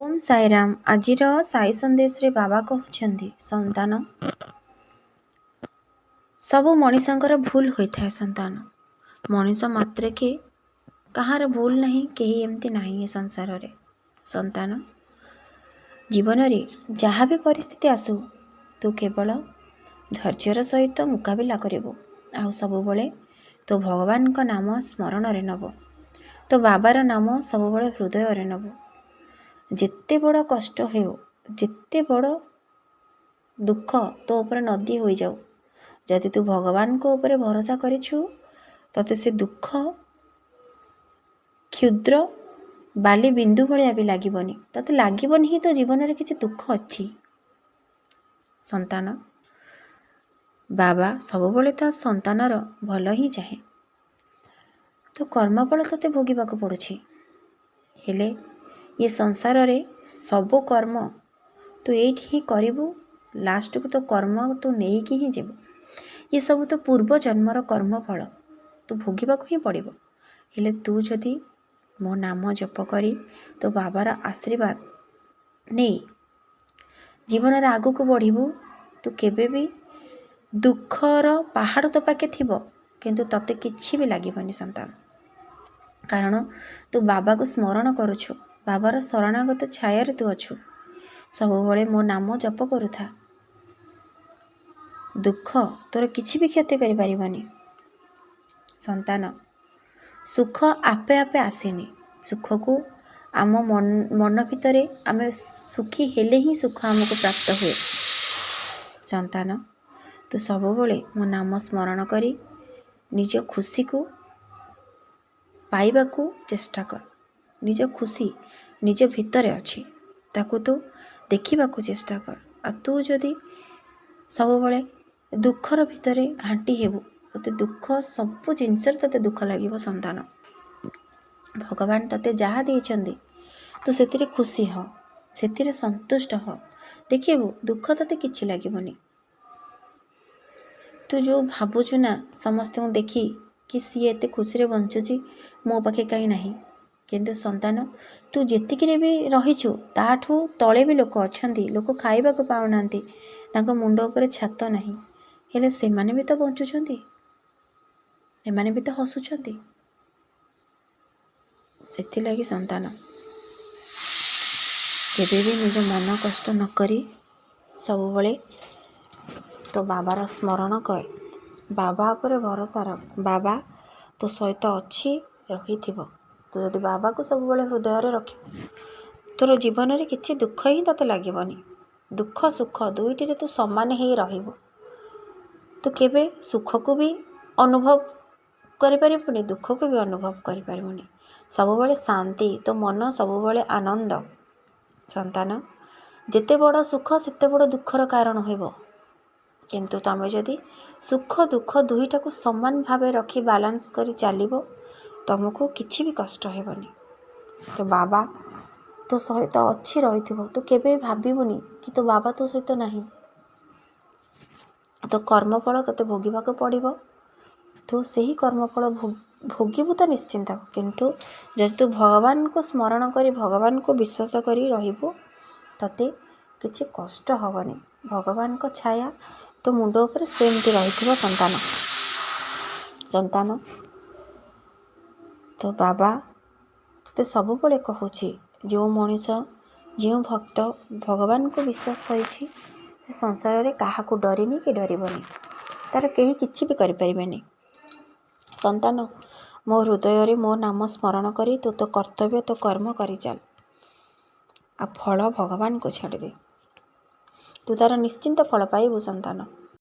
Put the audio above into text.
ଓମ୍ ସାଇରାମ। ଆଜିର ସାଇ ସନ୍ଦେଶରେ ବାବା କହୁଛନ୍ତି, ସନ୍ତାନ, ସବୁ ମଣିଷଙ୍କର ଭୁଲ ହୋଇଥାଏ। ସନ୍ତାନ ମଣିଷ ମାତ୍ରକେ କାହାର ଭୁଲ ନାହିଁ, କେହି ଏମିତି ନାହିଁ ଏ ସଂସାରରେ। ସନ୍ତାନ, ଜୀବନରେ ଯାହା ବି ପରିସ୍ଥିତି ଆସୁ, ତୁ କେବଳ ଧୈର୍ଯ୍ୟର ସହିତ ମୁକାବିଲା କରିବୁ। ଆଉ ସବୁବେଳେ ତୋ ଭଗବାନଙ୍କ ନାମ ସ୍ମରଣରେ ନେବୁ। ତୋ ବାବାର ନାମ ସବୁବେଳେ ହୃଦୟରେ ନେବୁ। ଯେତେ ବଡ଼ କଷ୍ଟ ହେଉ, ଯେତେ ବଡ଼ ଦୁଃଖ ତୋ ଉପରେ ନଦୀ ହୋଇଯାଉ, ଯଦି ତୁ ଭଗବାନଙ୍କ ଉପରେ ଭରସା କରିଛୁ, ତତେ ସେ ଦୁଃଖ କ୍ଷୁଦ୍ର ବାଲି ବିନ୍ଦୁ ଭଳିଆ ବି ଲାଗିବନି। ତତେ ଲାଗିବନି ହିଁ ତୋ ଜୀବନରେ କିଛି ଦୁଃଖ ଅଛି। ସନ୍ତାନ, ବାବା ସବୁବେଳେ ତା ସନ୍ତାନର ଭଲ ହିଁ ଚାହେଁ। ତୋ କର୍ମଫଳ ତତେ ଭୋଗିବାକୁ ପଡ଼ୁଛି, ହେଲେ ଏ ସଂସାରରେ ସବୁ କର୍ମ ତୁ ଏଇଠି ହିଁ କରିବୁ। ଲାଷ୍ଟକୁ ତୋ କର୍ମ ତୁ ନେଇକି ହିଁ ଯିବୁ। ଏ ସବୁ ତ ପୂର୍ବ ଜନ୍ମର କର୍ମ ଫଳ, ତୁ ଭୋଗିବାକୁ ହିଁ ପଡ଼ିବ। ହେଲେ ତୁ ଯଦି ମୋ ନାମ ଜପ କରି ତୋ ବାବାର ଆଶୀର୍ବାଦ ନେଇ ଜୀବନରେ ଆଗକୁ ବଢ଼ିବୁ, ତୁ କେବେ ବି ଦୁଃଖର ପାହାଡ଼ ତୋ ପାଖେ ଥିବ, କିନ୍ତୁ ତତେ କିଛି ବି ଲାଗିବନି ସନ୍ତାନ। କାରଣ ତୁ ବାବାକୁ ସ୍ମରଣ କରୁଛୁ, ବାବାର ଶରଣାଗତ ଛାୟାରେ ତୁ ଅଛୁ। ସବୁବେଳେ ମୋ ନାମ ଜପ କରୁଥା। ଦୁଃଖ ତୋର କିଛି ବି କ୍ଷତି କରିପାରିବନି। ସନ୍ତାନ, ସୁଖ ଆପେ ଆପେ ଆସେନି। ସୁଖକୁ ଆମ ମନ ଭିତରେ ଆମେ ସୁଖୀ ହେଲେ ହିଁ ସୁଖ ଆମକୁ ପ୍ରାପ୍ତ ହୁଏ। ସନ୍ତାନ, ତୁ ସବୁବେଳେ ମୋ ନାମ ସ୍ମରଣ କରି ନିଜ ଖୁସିକୁ ପାଇବାକୁ ଚେଷ୍ଟା କର। ନିଜ ଖୁସି ନିଜ ଭିତରେ ଅଛି, ତାକୁ ତୁ ଦେଖିବାକୁ ଚେଷ୍ଟା କର। ଆଉ ତୁ ଯଦି ସବୁବେଳେ ଦୁଃଖର ଭିତରେ ଘାଣ୍ଟି ହେବୁ, ତତେ ଦୁଃଖ ସବୁ ଜିନିଷରେ ତତେ ଦୁଃଖ ଲାଗିବ। ସନ୍ତାନ, ଭଗବାନ ତତେ ଯାହା ଦେଇଛନ୍ତି ତୁ ସେଥିରେ ଖୁସି ହ, ସେଥିରେ ସନ୍ତୁଷ୍ଟ ହ। ଦେଖିବୁ ଦୁଃଖ ତତେ କିଛି ଲାଗିବନି। ତୁ ଯେଉଁ ଭାବୁଛୁ ନା ସମସ୍ତଙ୍କୁ ଦେଖି କି ସିଏ ଏତେ ଖୁସିରେ ବଞ୍ଚୁଛି, ମୋ ପାଖେ କାହିଁ ନାହିଁ, କିନ୍ତୁ ସନ୍ତାନ, ତୁ ଯେତିକିରେ ବି ରହିଛୁ ତାଠୁ ତଳେ ବି ଲୋକ ଅଛନ୍ତି। ଲୋକ ଖାଇବାକୁ ପାଉନାହାନ୍ତି, ତାଙ୍କ ମୁଣ୍ଡ ଉପରେ ଛାତ ନାହିଁ, ହେଲେ ସେମାନେ ବି ତ ବଞ୍ଚୁଛନ୍ତି, ଏମାନେ ବି ତ ହସୁଛନ୍ତି। ସେଥିଲାଗି ସନ୍ତାନ, କେବେ ବି ନିଜ ମନ କଷ୍ଟ ନ କରି ସବୁବେଳେ ତୋ ବାବାର ସ୍ମରଣ କର। ବାବା ଉପରେ ଭରସା ରଖ। ବାବା ତୋ ସହିତ ଅଛି, ରହିଥିବ। ତୁ ଯଦି ବାବାକୁ ସବୁବେଳେ ହୃଦୟରେ ରଖିବୁ, ତୋର ଜୀବନରେ କିଛି ଦୁଃଖ ହିଁ ତତେ ଲାଗିବନି। ଦୁଃଖ ସୁଖ ଦୁଇଟିରେ ତୁ ସମାନ ହେଇ ରହିବୁ। ତୁ କେବେ ସୁଖକୁ ବି ଅନୁଭବ କରିପାରିବୁନି, ଦୁଃଖକୁ ବି ଅନୁଭବ କରିପାରିବୁନି। ସବୁବେଳେ ଶାନ୍ତି, ତୋ ମନ ସବୁବେଳେ ଆନନ୍ଦ। ସନ୍ତାନ, ଯେତେ ବଡ଼ ସୁଖ ସେତେ ବଡ଼ ଦୁଃଖର କାରଣ ହେବ, କିନ୍ତୁ ତମେ ଯଦି ସୁଖ ଦୁଃଖ ଦୁଇଟାକୁ ସମାନ ଭାବେ ରଖି ବାଲାନ୍ସ କରି ଚାଲିବ, ତମକୁ କିଛି ବି କଷ୍ଟ ହେବନି। ତୋ ବାବା ତୋ ସହିତ ଅଛି, ରହିଥିବ। ତୁ କେବେ ଭାବିବୁନି କି ତୋ ବାବା ତୋ ସହିତ ନାହିଁ। ତୋ କର୍ମଫଳ ତୋତେ ଭୋଗିବାକୁ ପଡ଼ିବ। ତୁ ସେହି କର୍ମଫଳ ଭୋଗିବୁ ତ ନିଶ୍ଚିନ୍ତ, କିନ୍ତୁ ଯଦି ତୁ ଭଗବାନଙ୍କୁ ସ୍ମରଣ କରି ଭଗବାନଙ୍କୁ ବିଶ୍ୱାସ କରି ରହିବୁ, ତତେ କିଛି କଷ୍ଟ ହେବନି। ଭଗବାନଙ୍କ ଛାୟା ତୋ ମୁଣ୍ଡ ଉପରେ ସେମିତି ରହିଥିବ। ସନ୍ତାନ, ତୋ ବାବା ତୋତେ ସବୁବେଳେ କହୁଛି, ଯେଉଁ ମଣିଷ ଯେଉଁ ଭକ୍ତ ଭଗବାନଙ୍କୁ ବିଶ୍ୱାସ କରିଛି, ସେ ସଂସାରରେ କାହାକୁ ଡରିନି କି ଡରିବନି। ତାର କେହି କିଛି ବି କରିପାରିବେନି। ସନ୍ତାନ, ମୋ ହୃଦୟରେ ମୋ ନାମ ସ୍ମରଣ କରି ତୁ ତୋ କର୍ତ୍ତବ୍ୟ ତୋ କର୍ମ କରିଚାଲ। ଆଉ ଫଳ ଭଗବାନଙ୍କୁ ଛାଡ଼ିଦେ, ତୁ ତାର ନିଶ୍ଚିନ୍ତ ଫଳ ପାଇବୁ। ସନ୍ତାନ।